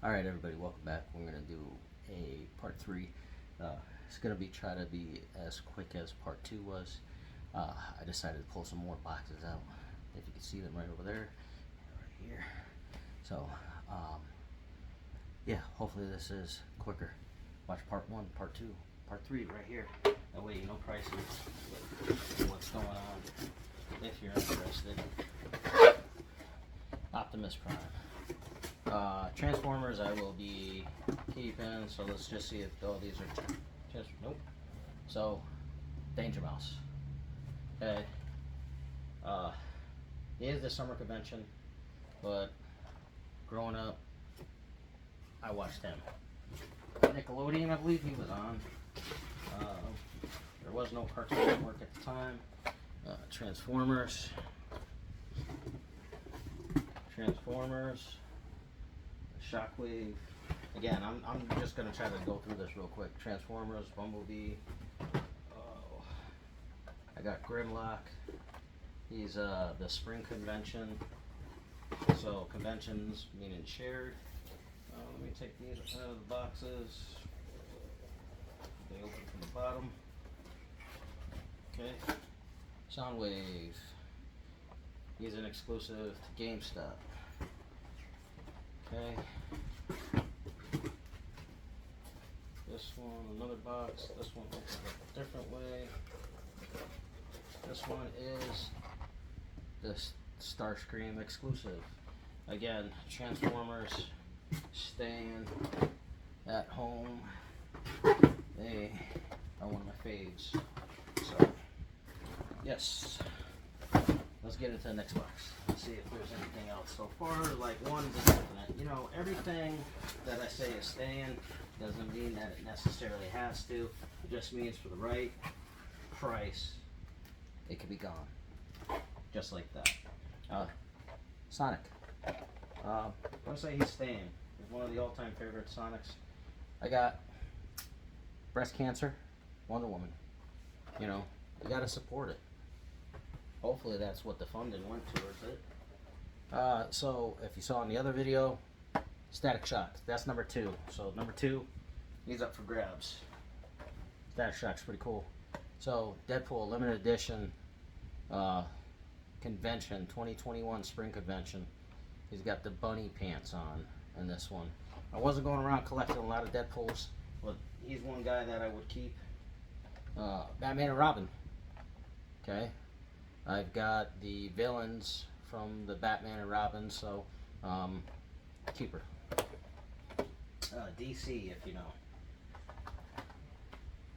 Alright everybody, welcome back. We're going to do a part 3. It's going to try to be as quick as part 2 was. I decided to pull some more boxes out. If you can see them right over there, right here. So, yeah, hopefully this is quicker. Watch part 1, part 2, part 3 right here. That way you know prices, what's going on, if you're interested. Optimus Prime. Transformers I will be keeping, so let's just see if all these are just, nope. So, Danger Mouse. Okay. He is the summer convention, but growing up, I watched him. Nickelodeon, I believe he was on. There was no Cartoon Network at the time. Transformers. Shockwave. Again, I'm just gonna try to go through this real quick. Transformers, Bumblebee. Oh, I got Grimlock. He's the spring convention. So conventions meaning shared. Let me take these out of the boxes. They open from the bottom. Okay. Soundwave. He's an exclusive to GameStop. Okay. This one, another box. This one opens up a different way. This one is the Starscream exclusive. Again, Transformers staying at home. They are one of my faves. So, yes. Let's get into the next box. Let's see if there's anything else. So far, like one is definite. You know, everything that I say is staying doesn't mean that it necessarily has to. It just means for the right price, it could be gone. Just like that. Sonic. I'm gonna say he's staying. He's one of the all-time favorite Sonics. I got breast cancer, Wonder Woman. You know, you gotta support it. Hopefully that's what the funding went towards it. So if you saw in the other video, Static Shock, that's number 2. So number 2, he's up for grabs. Static Shock's pretty cool. So Deadpool limited edition convention, 2021 spring convention. He's got the bunny pants on in this one. I wasn't going around collecting a lot of Deadpools, but he's one guy that I would keep. Batman and Robin. Okay. I've got the villains from the Batman and Robin, so keeper. DC, if you know.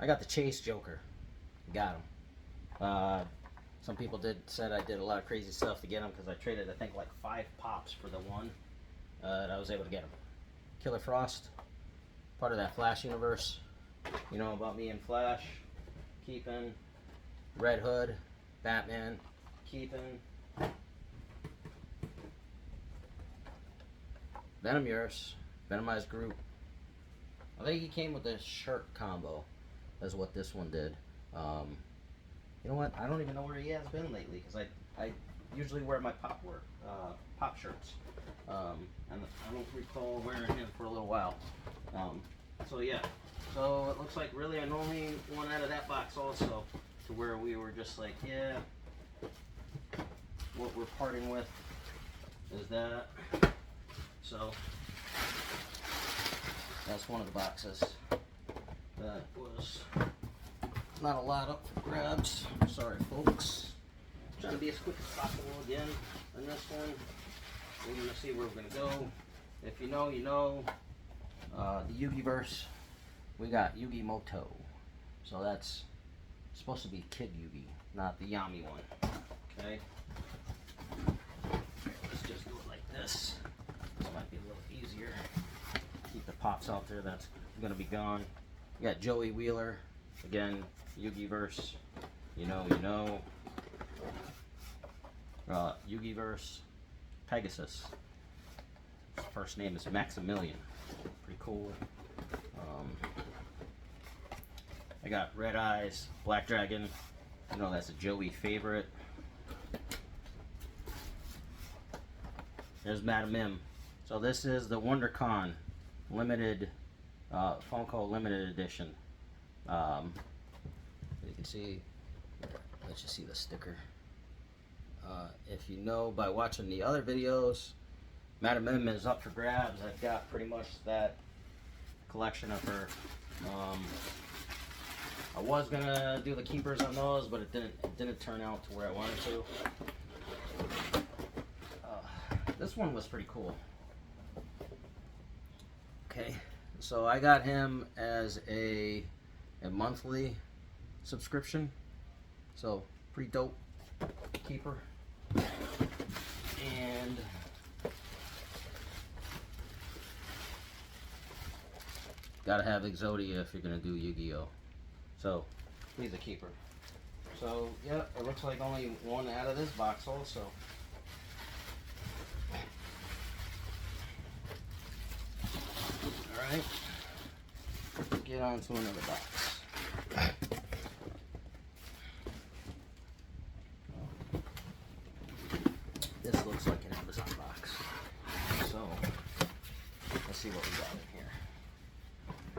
I got the Chase Joker. Got him. Some people said I did a lot of crazy stuff to get him because I traded, I think, like 5 pops for the one that I was able to get him. Killer Frost, part of that Flash universe. You know about me and Flash. Keeping. Red Hood. Batman, keeping. Venomurus, Venomized Group. I think he came with this shirt combo. That's what this one did. You know what? I don't even know where he has been lately because I usually wear my pop shirts. And I don't recall wearing him for a little while. So yeah. So it looks like really I'm only one out of that box also. To where we were just like, yeah, what we're parting with is that. So that's one of the boxes that was not a lot up for grabs. Sorry folks. Trying to be as quick as possible again on this one. We're gonna see where we're gonna go. If you know, you know. The Yugiverse, we got Yugi Moto. So that's supposed to be Kid Yugi, not the Yami one. Okay. Let's just do it like this. This might be a little easier. Keep the pops out there. That's gonna be gone. We got Joey Wheeler. Again, Yugiverse. You know, you know. Yugiverse. Pegasus. His first name is Maximilian. Pretty cool. I got Red Eyes, Black Dragon. You know that's a Joey favorite. There's Madam Mim. So this is the WonderCon limited Funko limited edition. You can see, let you see the sticker. If you know by watching the other videos, Madam Mim is up for grabs. I've got pretty much that collection of her. I was gonna do the keepers on those, but it didn't turn out to where I wanted to. This one was pretty cool. Okay, so I got him as a monthly subscription, so pretty dope keeper. And gotta have Exodia if you're gonna do Yu-Gi-Oh! So he's a keeper. So yeah, it looks like only one out of this box also. Alright, get on to another box. This looks like an Amazon box. So let's see what we got in here.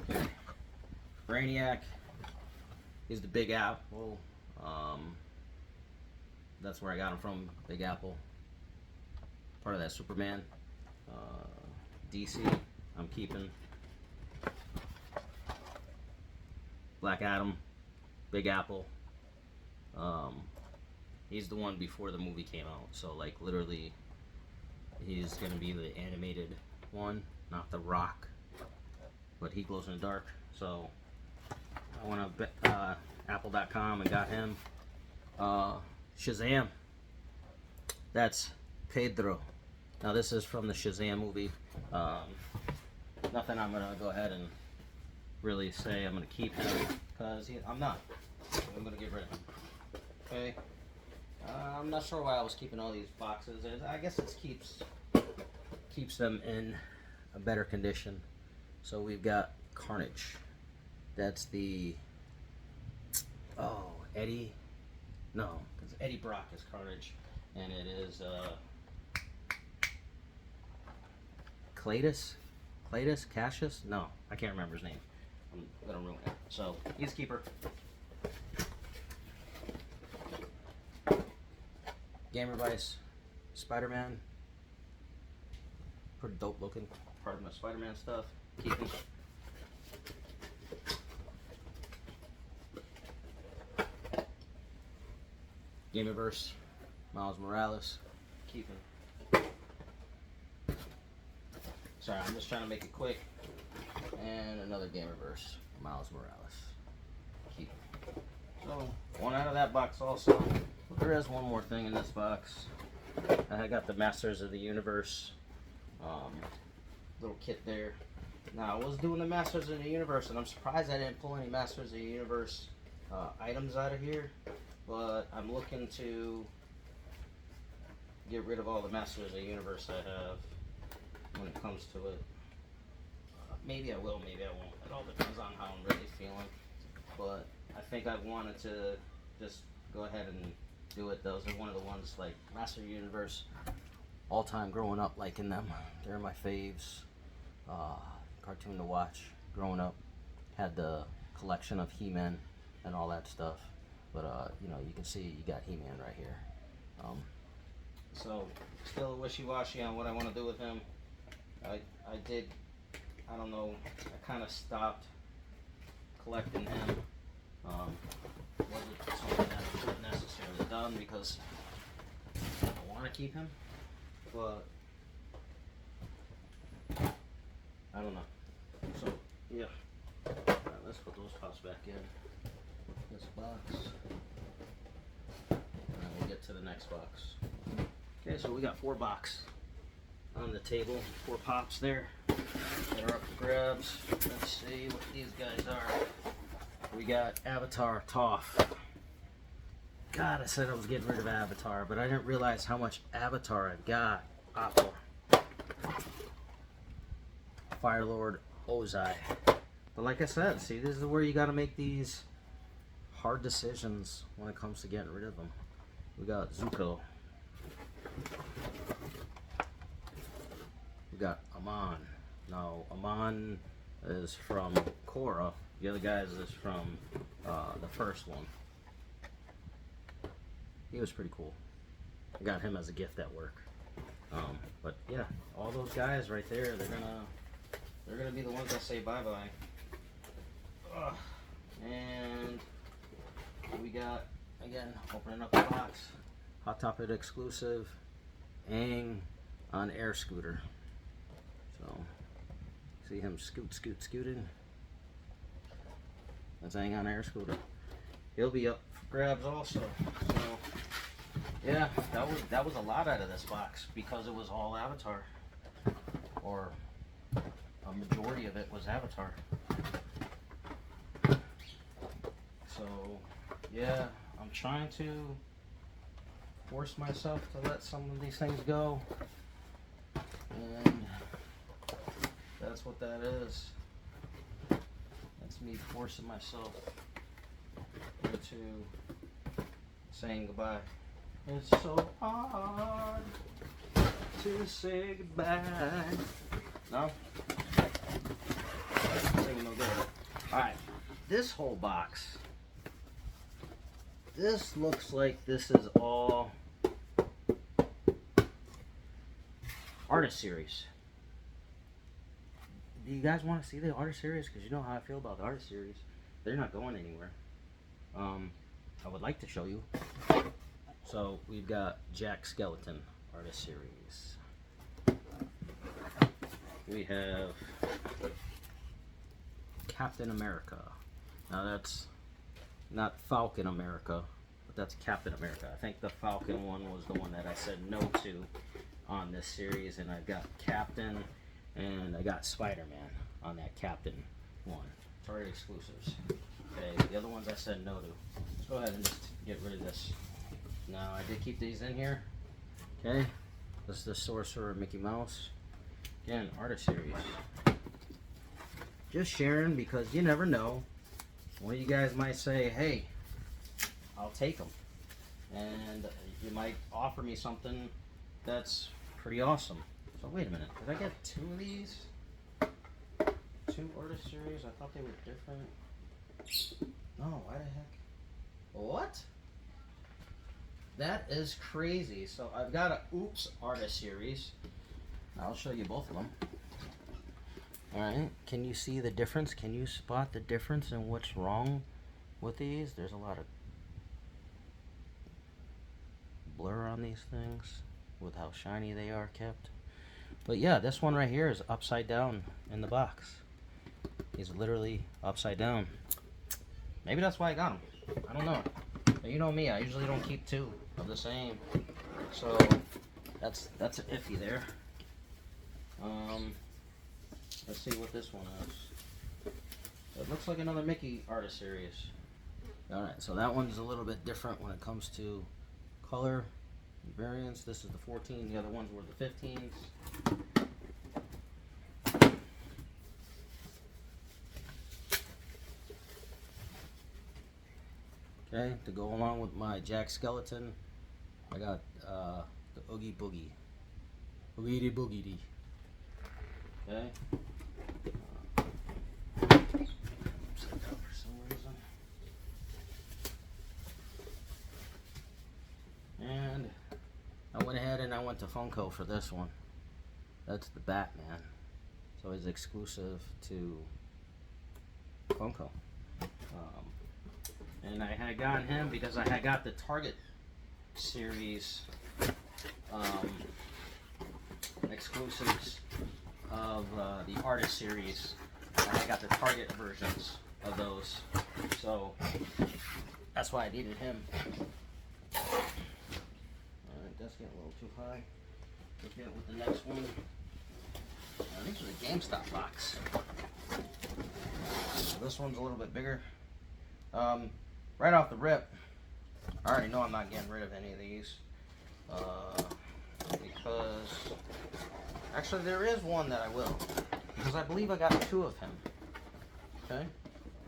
Okay. Brainiac. He's the Big Apple. That's where I got him from, Big Apple. Part of that Superman. DC, I'm keeping. Black Adam, Big Apple. He's the one before the movie came out, so like literally he's gonna be the animated one, not the Rock, but he glows in the dark. So I went on apple.com and got him. Shazam, that's Pedro. Now this is from the Shazam movie. Nothing I'm gonna go ahead and really say I'm gonna keep him, because I'm not. I'm gonna get rid of him. Okay. I'm not sure why I was keeping all these boxes. I guess it keeps them in a better condition. So we've got Carnage. That's the Eddie. No, because Eddie Brock is Carnage, and it is Cletus, Cassius. No, I can't remember his name. I'm gonna ruin it. So he's a keeper. Gamer Vice, Spider-Man. Pretty dope looking. Part of my Spider-Man stuff. Keeping. Gamerverse, Miles Morales. Keeping. Sorry, I'm just trying to make it quick. And another Gamerverse, Miles Morales. Keeping. So one out of that box also. There is one more thing in this box. I got the Masters of the Universe little kit there. Now I was doing the Masters of the Universe, and I'm surprised I didn't pull any Masters of the Universe items out of here. But I'm looking to get rid of all the Masters of the Universe I have when it comes to it. Maybe I will, maybe I won't. It all depends on how I'm really feeling. But I think I wanted to just go ahead and do it. Those are one of the ones, like Master Universe, all time growing up liking them. They're my faves. Cartoon to watch growing up. Had the collection of He-Man and all that stuff. But you know, you can see you got He-Man right here. So still wishy-washy on what I want to do with him. I don't know, I kind of stopped collecting him. Wasn't something that was necessarily done because I want to keep him, but I don't know. So yeah, right, let's put those pops back in this box, and then we'll get to the next box. Okay, so we got 4 boxes on the table, 4 pops there that are up for grabs. Let's see what these guys are. We got Avatar Toph. God, I said I was getting rid of Avatar, but I didn't realize how much Avatar I've got. Apple. Firelord Ozai. But like I said, see, this is where you got to make these hard decisions when it comes to getting rid of them. We got Zuko. We got Amon. Now, Amon is from Korra. The other guys is from the first one. He was pretty cool. I got him as a gift at work. But yeah, all those guys right there, they're gonna be the ones that say bye bye. And we got, again, opening up the box, Hot Topic exclusive Aang on air scooter. So see him scooting. That's Aang on air scooter. He'll be up for grabs also. So yeah, that was a lot out of this box because it was all Avatar, or a majority of it was Avatar. So yeah, I'm trying to force myself to let some of these things go, and that's what that is. That's me forcing myself into saying goodbye. It's so hard to say goodbye. No? Singing no good. Alright, this whole box. This looks like this is all artist series. Do you guys want to see the artist series? Because you know how I feel about the artist series. They're not going anywhere. I would like to show you. So we've got Jack Skeleton artist series. We have Captain America. Now that's not Falcon America, but that's Captain America. I think the Falcon one was the one that I said no to on this series, and I've got Captain and I got Spider-Man on that Captain one. Target exclusives. Okay, the other ones I said no to. Let's go ahead and just get rid of this. Now I did keep these in here. Okay, this is the Sorcerer Mickey Mouse. Again, artist series. Just sharing because you never know. One of you guys might say, hey, I'll take them. And you might offer me something that's pretty awesome. So wait a minute, did I get two of these? Two artist series? I thought they were different. No, why the heck? What? That is crazy. So I've got a Oops artist series. I'll show you both of them. Alright, can you see the difference? Can you spot the difference in what's wrong with these? There's a lot of blur on these things with how shiny they are kept. But yeah, this one right here is upside down in the box. He's literally upside down. Maybe that's why I got him. I don't know. But you know me, I usually don't keep two of the same. So that's iffy there. Let's see what this one is. It looks like another Mickey artist series. Alright, so that one's a little bit different when it comes to color variants. This is the 14, the other ones were the 15s. Okay, to go along with my Jack Skeleton, I got the Oogie Boogie. Oogie Boogie. Okay. Upside down for some reason. And I went ahead and I went to Funko for this one. That's the Batman. So it's exclusive to Funko. And I had gotten him because I had got the Target series exclusives of the artist series, and I got the Target versions of those, so that's why I needed him. Alright, that's getting a little too high. Let's get with the next one. These are the GameStop box. This one's a little bit bigger. Right off the rip, I already know I'm not getting rid of any of these because actually there is one that I will, because I believe I got two of him. Okay,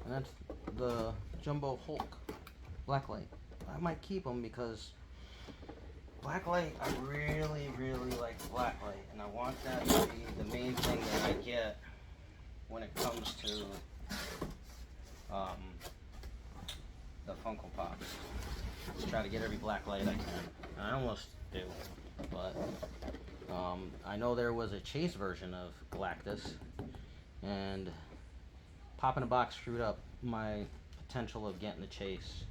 and that's the Jumbo Hulk Blacklight. I might keep him because Blacklight, I really, really like blacklight, and I want that to be the main thing that I get when it comes to the Funko Pops. Just try to get every blacklight I can. I almost do, but I know there was a Chase version of Galactus, and Pop in a Box screwed up my potential of getting the Chase.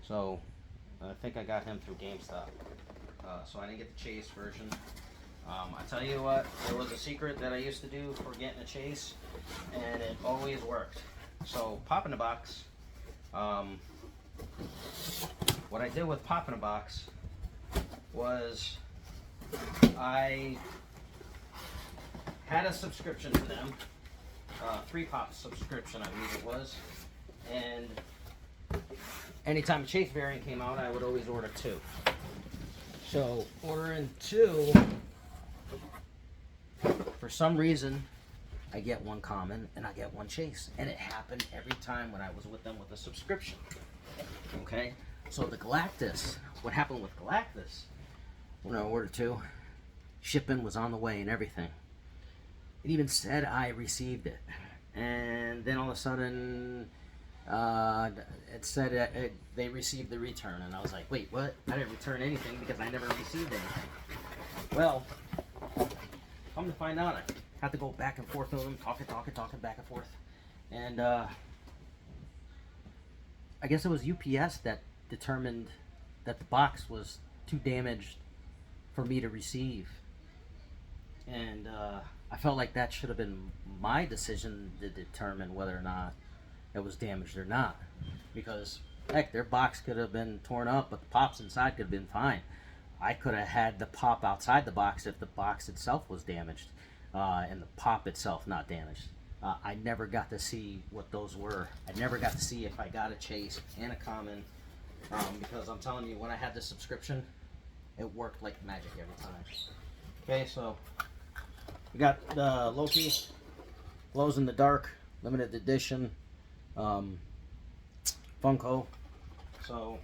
So I think I got him through GameStop. So I didn't get the Chase version. I tell you what, there was a secret that I used to do for getting a Chase, and it always worked. So Pop in a Box, what I did with Pop in a Box was I had a subscription to them, 3 Pop subscription I believe it was, and anytime a Chase variant came out I would always order 2. So ordering 2, for some reason I get 1 common and I get 1 Chase, and it happened every time when I was with them with a subscription. Okay, so the Galactus, what happened with Galactus, when I ordered 2, shipping was on the way and everything. It even said I received it, and then all of a sudden it said they received the return, and I was like, wait, what? I didn't return anything because I never received anything. Well, come to find out, I had to go back and forth with them, talking back and forth, and I guess it was UPS that determined that the box was too damaged for me to receive, and I felt like that should have been my decision to determine whether or not it was damaged or not, because heck, their box could have been torn up, but the pops inside could have been fine. I could have had the pop outside the box if the box itself was damaged, and the pop itself not damaged. I never got to see what those were. I never got to see if I got a Chase and a common, because I'm telling you, when I had this subscription, it worked like magic every time. Okay, so we got Loki, Glows in the Dark, limited edition, Funko. So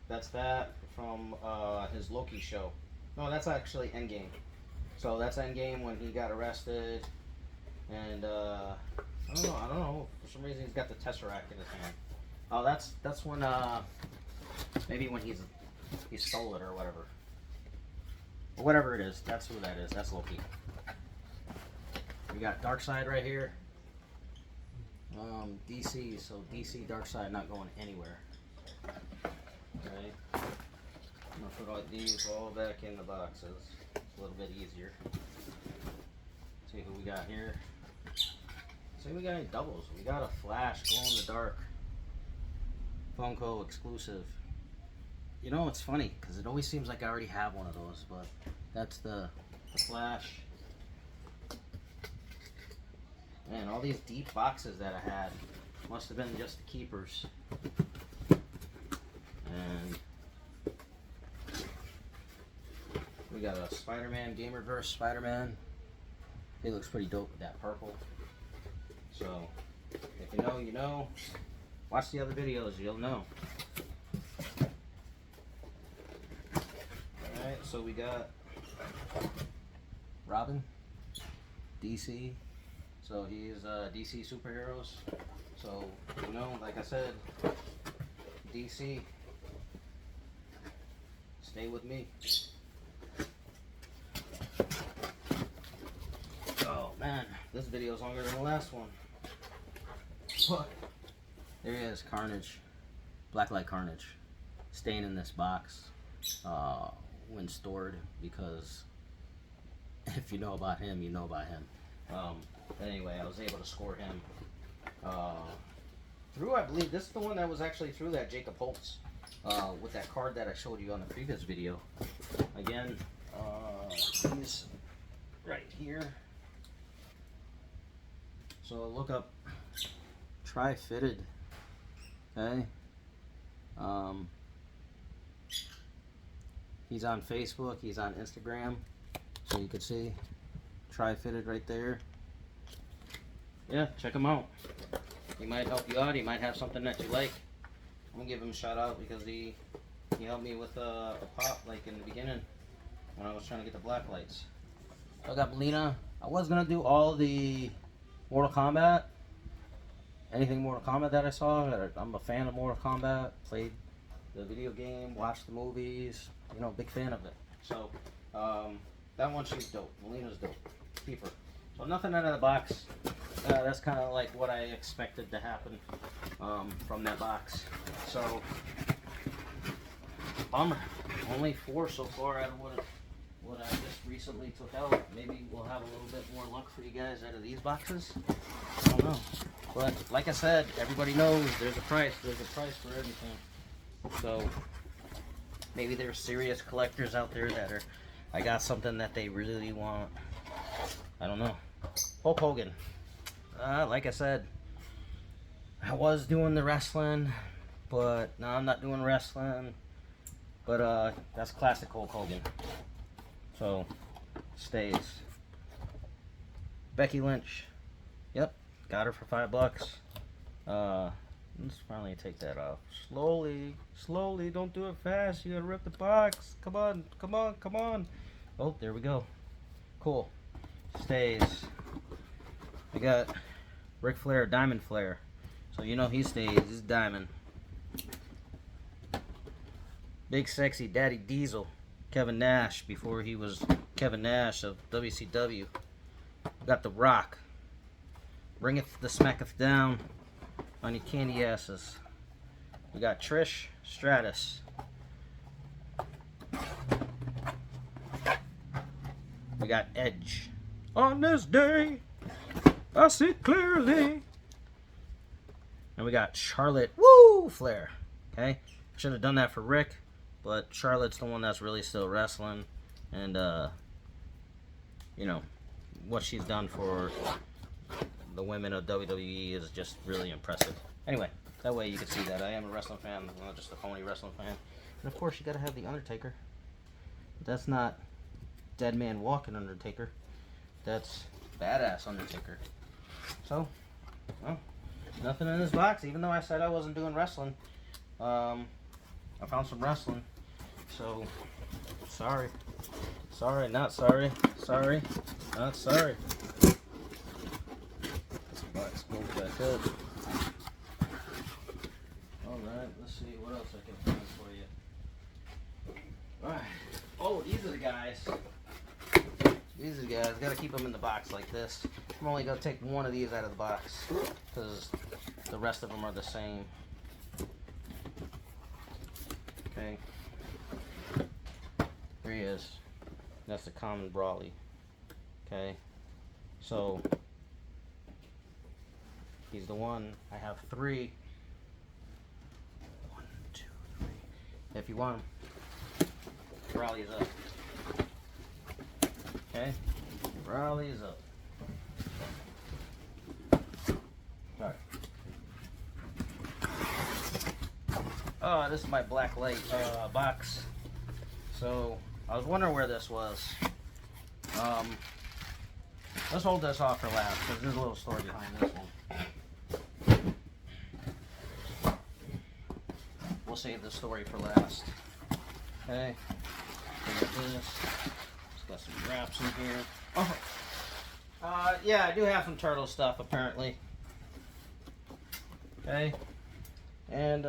that's that from his Loki show. No, that's actually Endgame. So that's Endgame when he got arrested, and I don't know. For some reason, he's got the Tesseract in his hand. Oh, that's when maybe when he stole it or whatever. Or whatever it is, that's who that is. That's Loki. We got Darkseid right here. DC, so DC Darkseid not going anywhere. Okay. I'm gonna put all these all back in the boxes. It's a little bit easier. See who we got here. See, we got any doubles. We got a Flash, glow in the dark, Funko exclusive. You know, it's funny because it always seems like I already have one of those, but that's the Flash. Man, all these deep boxes that I had must have been just the keepers. And we got a Spider-Man, Gamerverse Spider-Man. He looks pretty dope with that purple. So, if you know, you know. Watch the other videos, you'll know. Alright, so we got Robin, DC. So he's DC superheroes. So, you know, like I said, DC, stay with me. Oh man, this video is longer than the last one. But there he is, Carnage, Blacklight Carnage, staying in this box when stored, because if you know about him, you know about him. Anyway, I was able to score him through, I believe, this is the one that was actually through that Jacob Holtz with that card that I showed you on the previous video. Again, he's right here. So look up Tri-Fitted, okay? He's on Facebook, he's on Instagram, so you can see Tri-Fitted right there. Yeah, check him out. He might help you out, he might have something that you like. I'm gonna give him a shout out because he He helped me with the pop, like in the beginning when I was trying to get the black lights. So I got Melina. I was gonna do all the Mortal Kombat, anything Mortal Kombat that I saw. I'm a fan of Mortal Kombat. Played the video game, watched the movies. You know, big fan of it. So that one, she's dope. Melina's dope. Keep her. So nothing out of the box. That's kind of like what I expected to happen from that box. So bummer. Only 4 so far out of what I just recently took out. Maybe we'll have a little bit more luck for you guys out of these boxes. I don't know. But like I said, everybody knows there's a price. There's a price for everything. So maybe there's serious collectors out there that are, I got something that they really want. I don't know. Hulk Hogan. Like I said, I was doing the wrestling, but now I'm not doing wrestling. But that's classic Hulk Hogan. So stays. Becky Lynch. Yep, got her for $5. Let's finally take that off. Slowly, slowly. Don't do it fast. You gotta rip the box. Come on, come on, come on. Oh, there we go. Cool. Stays. We got Ric Flair, Diamond Flair. So you know he stays. He's Diamond. Big Sexy Daddy Diesel. Kevin Nash before he was Kevin Nash of WCW. We got The Rock. Bringeth the smacketh down on your candy asses. We got Trish Stratus. We got Edge. On this day, I see clearly. And we got Charlotte Flair. Okay? Should have done that for Rick, but Charlotte's the one that's really still wrestling. And, you know, what she's done for the women of WWE is just really impressive. Anyway, that way you can see that I am a wrestling fan, not just a phony wrestling fan. And of course, you gotta have the Undertaker. That's not Dead Man Walking Undertaker. That's Badass Undertaker. So, well, nothing in this box. Even though I said I wasn't doing wrestling, I found some wrestling. So, sorry. Sorry, not sorry. Sorry, not sorry. This box goes back up. Alright, let's see what else I can find for you. Alright. Oh, these are the guys. These are the guys. Gotta keep them in the box like this. I'm only gonna take one of these out of the box because the rest of them are the same. Okay. Here he is. That's the common Brawley. Okay. So he's the one. I have 3. 1, 2, 3. If you want him, Brawley is up. Okay. Brawley is up. Alright. Oh, this is my black light box. So I was wondering where this was. Let's hold this off for last because there's a little story behind this one. We'll save the story for last. Okay. Look at this. It's got some wraps in here. Oh. Yeah, I do have some turtle stuff apparently. Okay. And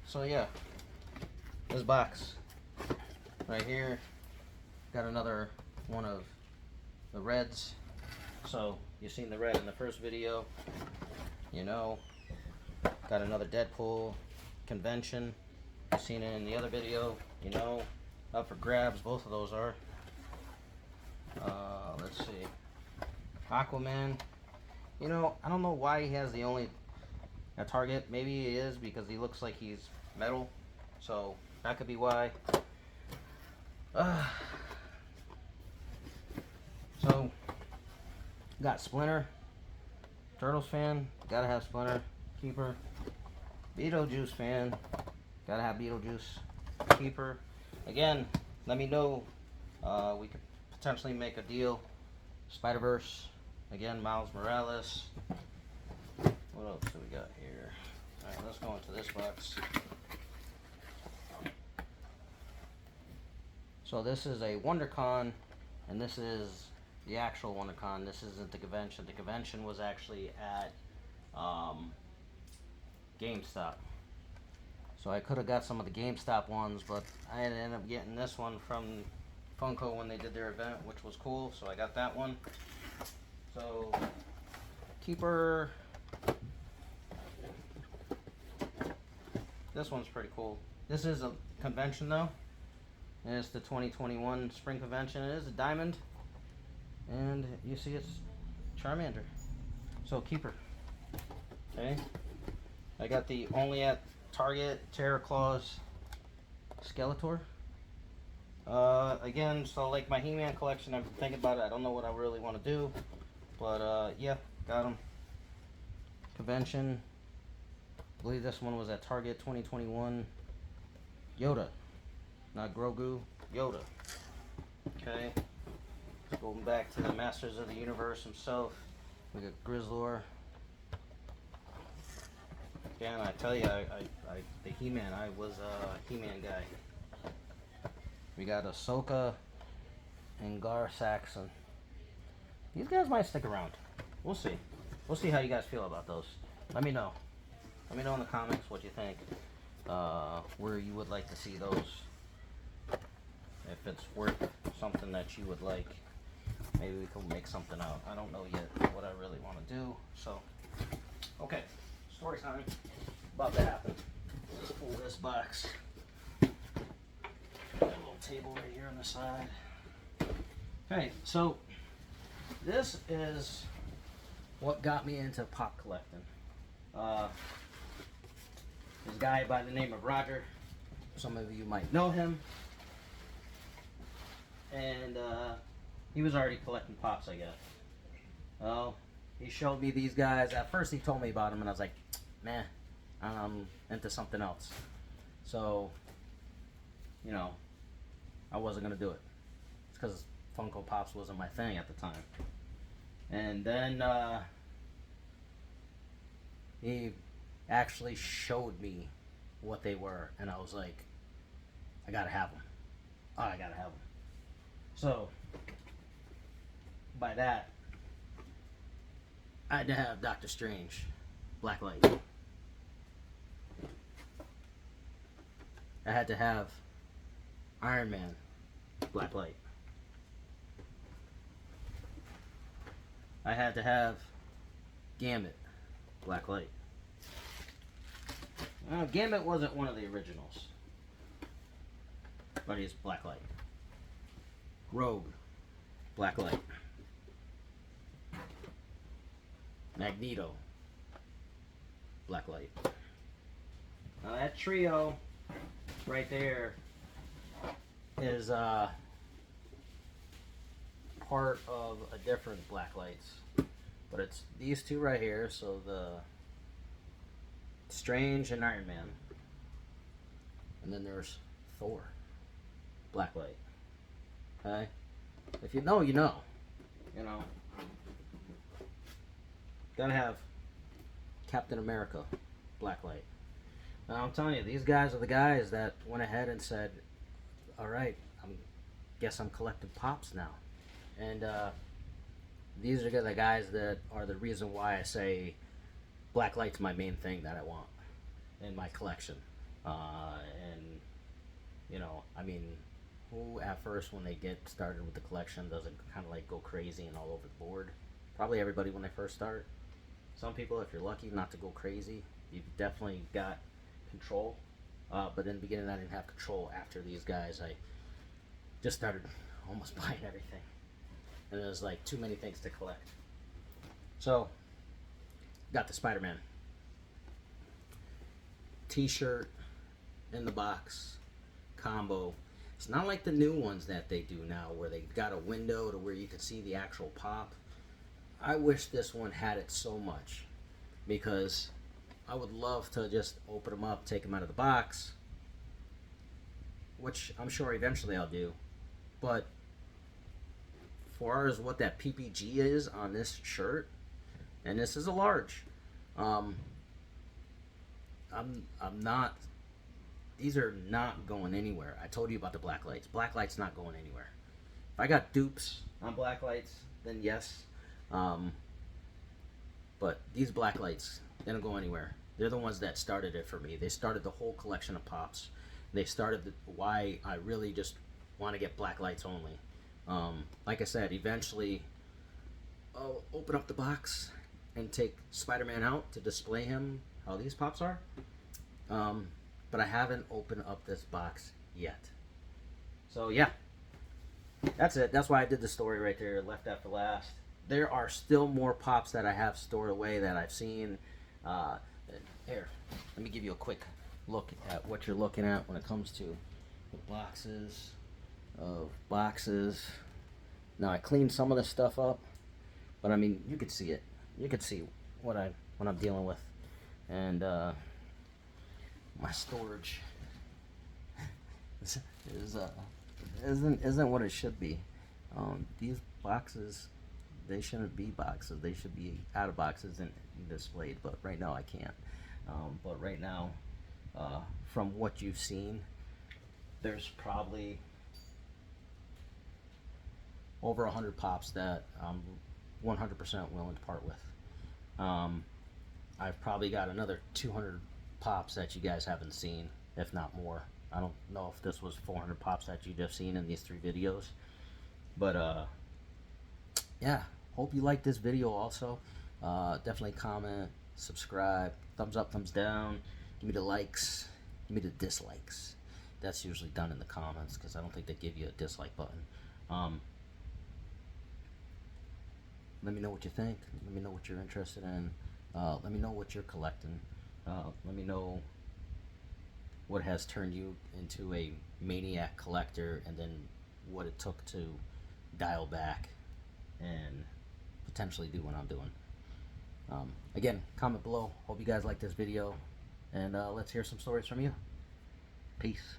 so yeah, this box right here got another one of the reds. So you've seen the red in the first video, you know. Got another Deadpool convention. You've seen it in the other video, you know. Up for grabs, both of those are. Let's see. Aquaman. You know, I don't know why he has the only a target. Maybe he is because he looks like he's metal. So that could be why. So got Splinter. Turtles fan. Gotta have Splinter. Keeper. Beetlejuice fan. Gotta have Beetlejuice. Keeper. Again, let me know. We could potentially make a deal. Spider-Verse. Again, Miles Morales. What else do we got here? Alright, let's go into this box. So this is a WonderCon, and this is the actual WonderCon. This isn't the convention. The convention was actually at GameStop. So I could have got some of the GameStop ones, but I ended up getting this one from Funko when they did their event, which was cool. So I got that one. So keeper. This one's pretty cool. This is a convention though. And it's the 2021 spring convention. It is a diamond. And you see it's Charmander. So keeper. Okay. I got the only at Target Terror Claws Skeletor. Again, so like my He-Man collection, I've been thinking about it. I don't know what I really want to do. But yeah, got him. Convention. I believe this one was at Target 2021. Yoda. Not Grogu, Yoda. Okay. Going back to the Masters of the Universe himself. We got Grizzlor. Again, I tell you, the He-Man, I was a He-Man guy. We got Ahsoka and Gar Saxon. These guys might stick around. We'll see. We'll see how you guys feel about those. Let me know. Let me know in the comments what you think. Where you would like to see those. If it's worth something that you would like, maybe we can make something out. I don't know yet what I really want to do. So, okay, story time. About to happen. Let's pull this box. Got a little table right here on the side. Okay, so this is what got me into pop collecting. This guy by the name of Roger. Some of you might know him. And he was already collecting pops, I guess. Well, he showed me these guys. At first he told me about them and I was like, man, I'm into something else. So, you know, I wasn't going to do it. It's because Funko Pops wasn't my thing at the time. And then he actually showed me what they were. And I was like, I got to have them. Oh, I got to have them. So, by that, I had to have Doctor Strange, Black Light. I had to have Iron Man, Black Light. I had to have Gambit, Black Light. Gambit wasn't one of the originals, but he's Black Light. Rogue, Black Light. Magneto, Black Light. Now that trio right there is part of a different Black Lights. But it's these two right here, so the Strange and Iron Man. And then there's Thor, Black Light. Okay? If you know, you know. You know. Gotta have Captain America, Black Light. Now I'm telling you, these guys are the guys that went ahead and said, alright, guess I'm collecting pops now. And these are the guys that are the reason why I say Black Light's my main thing that I want in my collection. And, you know, I mean, who at first when they get started with the collection doesn't kind of like go crazy and all over the board? Probably everybody when they first start. Some people, if you're lucky not to go crazy, you've definitely got control. But in the beginning I didn't have control. After these guys, I just started almost buying everything. And it was like too many things to collect. So, got the Spider-Man t-shirt in the box combo. It's not like the new ones that they do now where they got a window to where you can see the actual pop. I wish this one had it so much, because I would love to just open them up, take them out of the box, which I'm sure eventually I'll do. But far as what that PPG is on this shirt, and this is a large, I'm not these are not going anywhere. I told you about the black lights. Black lights not going anywhere. If I got dupes on black lights, then yes. But these black lights, they don't go anywhere. They're the ones that started it for me. They started the whole collection of pops. They started why I really just want to get black lights only. Like I said, eventually I'll open up the box and take Spider-Man out to display him how these pops are. But I haven't opened up this box yet. So yeah, that's it. That's why I did the story right there, left that for last. There are still more pops that I have stored away that I've seen. Here, let me give you a quick look at what you're looking at when it comes to the boxes of boxes. Now I cleaned some of this stuff up, but I mean you could see it. You could see what I'm dealing with, and my storage isn't what it should be. These boxes, they shouldn't be boxes. They should be out of boxes and displayed. But right now I can't. But right now, from what you've seen, there's probably over 100 pops that I'm 100% willing to part with. I've probably got another 200 pops that you guys haven't seen, if not more. I don't know if this was 400 pops that you just seen in these 3 videos, but yeah, hope you like this video also. Definitely comment, subscribe, thumbs up, thumbs down, give me the likes, give me the dislikes. That's usually done in the comments because I don't think they give you a dislike button. Let me know what you think. Let me know what you're interested in. Let me know what you're collecting. Let me know what has turned you into a maniac collector, and then what it took to dial back and potentially do what I'm doing. Again, comment below. Hope you guys like this video, and let's hear some stories from you. Peace.